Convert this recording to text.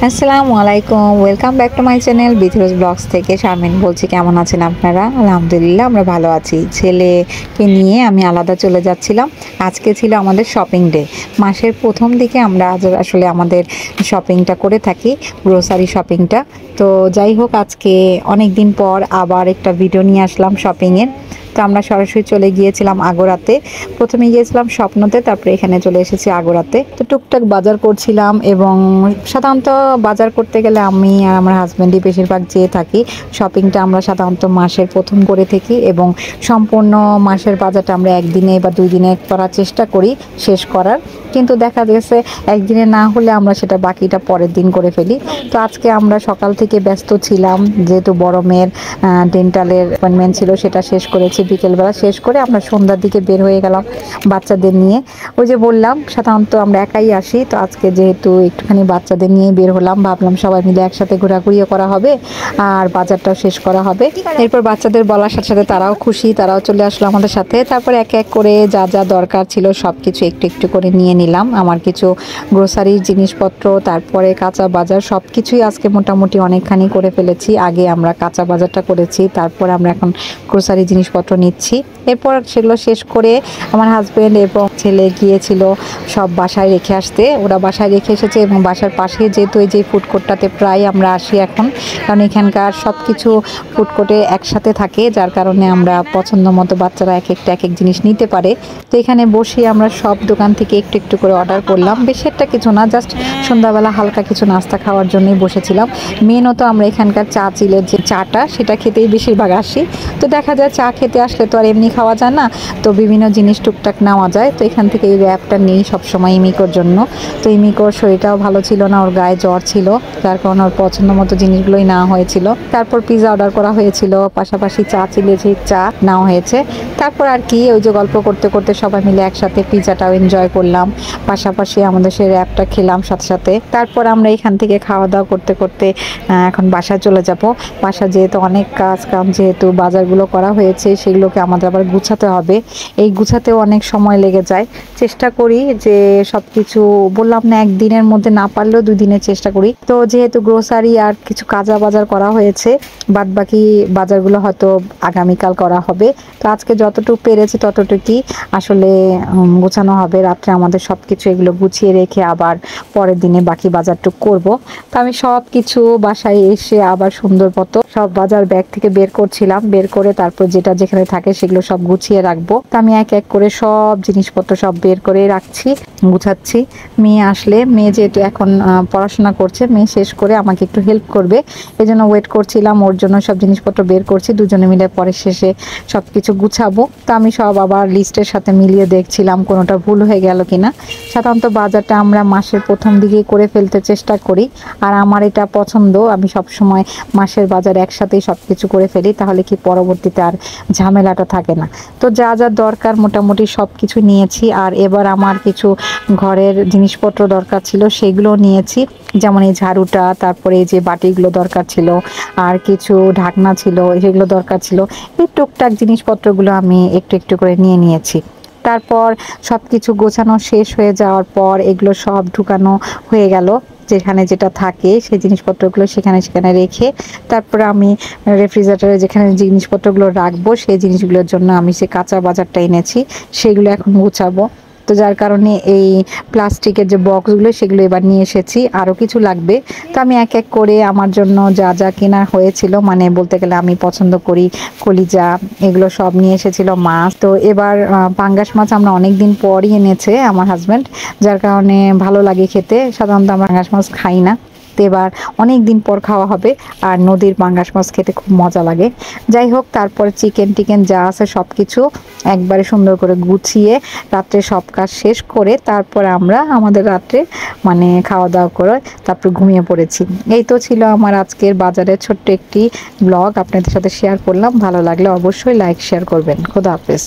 আসসালামু আলাইকুম, welcome back to my channel বিথিরোজ ব্লগস থেকে শারমিন বলছি। কেমন আছেন আপনারা? আলহামদুলিল্লাহ আমরা ভালো আছি। ছেলেকে নিয়ে আমি আলাদা চলে যাচ্ছিলাম। আজকে ছিল আমাদের শপিং ডে। মাসের প্রথম দিকে আমরা আসলে আমাদের শপিংটা করে থাকি, গ্রোসারি শপিংটা। তো যাই হোক, আজকে অনেক দিন পর আবার একটা ভিডিও নিয়ে আসলাম শপিংয়ের। তো আমরা সরাসরি চলে গিয়েছিলাম আগোরাতে। প্রথমে গিয়েছিলাম স্বপ্নতে, তারপরে এখানে চলে এসেছি আগোরাতে। তো টুকটাক বাজার করছিলাম, এবং সাধারণত বাজার করতে গেলে আমি আর আমার হাজব্যান্ডই বেশিরভাগ যেয়ে থাকি। শপিংটা আমরা সাধারণত মাসের প্রথম করে থাকি, এবং সম্পূর্ণ মাসের বাজারটা আমরা একদিনে বা 2 দিনে করার চেষ্টা করি শেষ করার। কিন্তু দেখা গেছে একদিনে না হলে আমরা সেটা বাকিটা পরের দিন করে ফেলি। তো আজকে আমরা সকাল থেকে ব্যস্ত ছিলাম, যেহেতু বড় মেয়ের ডেন্টালের অ্যাপয়েন্টমেন্ট ছিল, সেটা শেষ করেছি। বিকেলবেলা শেষ করে আমরা সন্ধ্যার দিকে বের হয়ে গেলাম বাচ্চাদের নিয়ে। ওই যে বললাম সাধারণত আমরা একাই আসি, তো আজকে যেহেতু একটুখানি বাচ্চাদের নিয়ে বের হলাম, ভাবলাম সবাই মিলে একসাথে ঘোরাঘুরিও করা হবে আর বাজারটাও শেষ করা হবে। এরপর বাচ্চাদের বলার সাথে সাথে তারাও খুশি, তারাও চলে আসলো আমাদের সাথে। তারপর এক এক করে যা যা দরকার ছিল সব কিছু একটু একটু করে নিয়ে নিলাম। আমার কিছু গ্রোসারির জিনিসপত্র, তারপরে কাঁচা বাজার, সব কিছুই আজকে মোটামুটি অনেকখানি করে ফেলেছি। আগে আমরা কাঁচা বাজারটা করেছি, তারপর আমরা এখন গ্রোসারি জিনিসপত্র নিচ্ছি। এরপর সেগুলো শেষ করে আমার হাজব্যান্ড এবং ছেলে গিয়েছিল সব বাসায় রেখে আসতে। ওরা বাসায় রেখে এসেছে, এবং বাসার পাশে যেহেতু এই যে ফুড কোর্টটাতে প্রায় আমরা আসি এখন, কারণ এখানকার সব কিছু ফুড কোর্টে একসাথে থাকে, যার কারণে আমরা পছন্দ মতো বাচ্চারা এক একটা এক এক জিনিস নিতে পারে। তো এখানে বসে আমরা সব দোকান থেকে একটু একটু করে অর্ডার করলাম। বেশি একটা কিছু না, জাস্ট সন্ধ্যাবেলা হালকা কিছু নাস্তা খাওয়ার জন্যই বসেছিলাম। মেনও আমরা এখানকার চা চিলের যে চাটা, সেটা খেতেই বেশিরভাগ আসি। তো দেখা যায় চা খেতে আসলে তো আর এমনি খাওয়া যায় না, তো বিভিন্ন জিনিস টুকটাক নেওয়া যায়। তো এখান থেকে এই র্যাপটা নেই সবসময় ইমিকোর জন্য। তো ইমিকোর শরীরটাও ভালো ছিল না, ওর গায়ে জ্বর ছিল, যার কারণে ওর পছন্দ মতো জিনিসগুলোই নেওয়া হয়েছিল। তারপর পিৎজা অর্ডার করা হয়েছিল, পাশাপাশি চা চিলের চা নেওয়া হয়েছে। তারপর আর কি, ওই যে গল্প করতে করতে সবাই মিলে একসাথে পিৎজাটাও এনজয় করলাম, পাশাপাশি আমাদের সেই র্যাপটা খেলাম সাথে সাথে। তারপর আমরা এখান থেকে খাওয়া দাওয়া করতে করতে এখন বাসায় চলে যাব। বাসা যেহেতু অনেক কাম, যেহেতু বাজারগুলো করা হয়েছে সেগুলোকে আমাদের আবার গুছাতে হবে। এই গুছাতেও অনেক সময় লেগে যায়। চেষ্টা করি যে সব কিছু, বললাম না একদিনের মধ্যে না পারলেও 2 দিনের চেষ্টা করি। তো যেহেতু গ্রোসারি আর কিছু কাঁচা বাজার করা হয়েছে, বাদ বাকি বাজারগুলো হয়তো আগামীকাল করা হবে। তো আজকে যতটুকু পেরেছি ততটুকুই আসলে গোছানো হবে। রাত্রে আমাদের সব কিছু এগুলো গুছিয়ে রেখে আবার পরের দিনে বাকি বাজারটুকু করব। তো আমি সব কিছু বাসায় এসে আবার সুন্দর মতো সব বাজার ব্যাগ থেকে বের করছিলাম, বের করে তারপর যেটা যেখানে থাকে সেগুলো সব গুছিয়ে রাখবো। তো আমি এক এক করে সব জিনিসপত্র সব বের করে রাখছি, গুছাচ্ছি। মেয়ে আসলে, মেয়ে যেহেতু এখন পড়াশোনা করছে, মেয়ে শেষ করে আমাকে একটু হেল্প করবে, এই জন্য ওয়েট করছিলাম। ওর জন্য সব জিনিসপত্র বের করছি, দুজনে মিলে পরে শেষে সব কিছু গুছাবো। তো আমি সব আবার লিস্টের সাথে মিলিয়ে দেখছিলাম কোনোটা ভুল হয়ে গেল কিনা। সাধারণত বাজারটা আমরা মাসের প্রথম দিকে করে ফেলতে চেষ্টা করি, আর আমার এটা পছন্দ। আমি সব সময় মাসের বাজার একসাথেই সব কিছু করে ফেলি, তাহলে কি পরবর্তীতে আর ঝামেলাটা থাকে না। তো যা যা দরকার মোটামুটি সব কিছু নিয়েছি। আর এবার আমার কিছু ঘরের জিনিসপত্র দরকার ছিল, সেগুলো নিয়েছি। যেমন এই ঝাড়ুটা, তারপরে এই যে বাটিগুলো দরকার ছিল, আর কিছু ঢাকনা ছিল, সেগুলো দরকার ছিল। এই টুকটাক জিনিসপত্রগুলো আমি একটু একটু করে নিয়ে নিয়েছি। তারপর সব কিছু গোছানো শেষ হয়ে যাওয়ার পর এগুলো সব ঢুকানো হয়ে গেল, যেখানে যেটা থাকে সেই জিনিসপত্রগুলো সেখানে সেখানে রেখে তারপরে আমি রেফ্রিজারেটরে যেখানে জিনিসপত্রগুলো রাখবো সেই জিনিসগুলোর জন্য আমি সে কাঁচা বাজারটা এনেছি, সেগুলো এখন গুছাবো। তো যার কারণে এই প্লাস্টিকের যে বক্সগুলো সেগুলো এবার নিয়ে এসেছি, আরও কিছু লাগবে। তো আমি এক এক করে আমার জন্য যা যা কেনা হয়েছিল, মানে বলতে গেলে আমি পছন্দ করি কলিজা, এগুলো সব নিয়ে এসেছিল। মাছ, তো এবার পাঙ্গাস মাছ আমরা অনেক দিন পরই এনেছে আমার হাজব্যান্ড, যার কারণে ভালো লাগে খেতে। সাধারণত আমরা পাঙ্গাস মাছ খাই না, তো এবার অনেক দিন পর খাওয়া হবে, আর নদীর পাঙ্গাস মাছ খেতে খুব মজা লাগে। যাই হোক, তারপর চিকেন টিকেন যা আছে সব কিছু একবারে সুন্দর করে গুছিয়ে রাত্রে সব কাজ শেষ করে তারপর আমরা আমাদের রাত্রে মানে খাওয়া দাওয়া করে তারপর ঘুমিয়ে পড়েছি। এই তো ছিল আমার আজকের বাজারের ছোট্ট একটি ব্লগ, আপনাদের সাথে শেয়ার করলাম। ভালো লাগলে অবশ্যই লাইক শেয়ার করবেন। খোদা হাফেজ।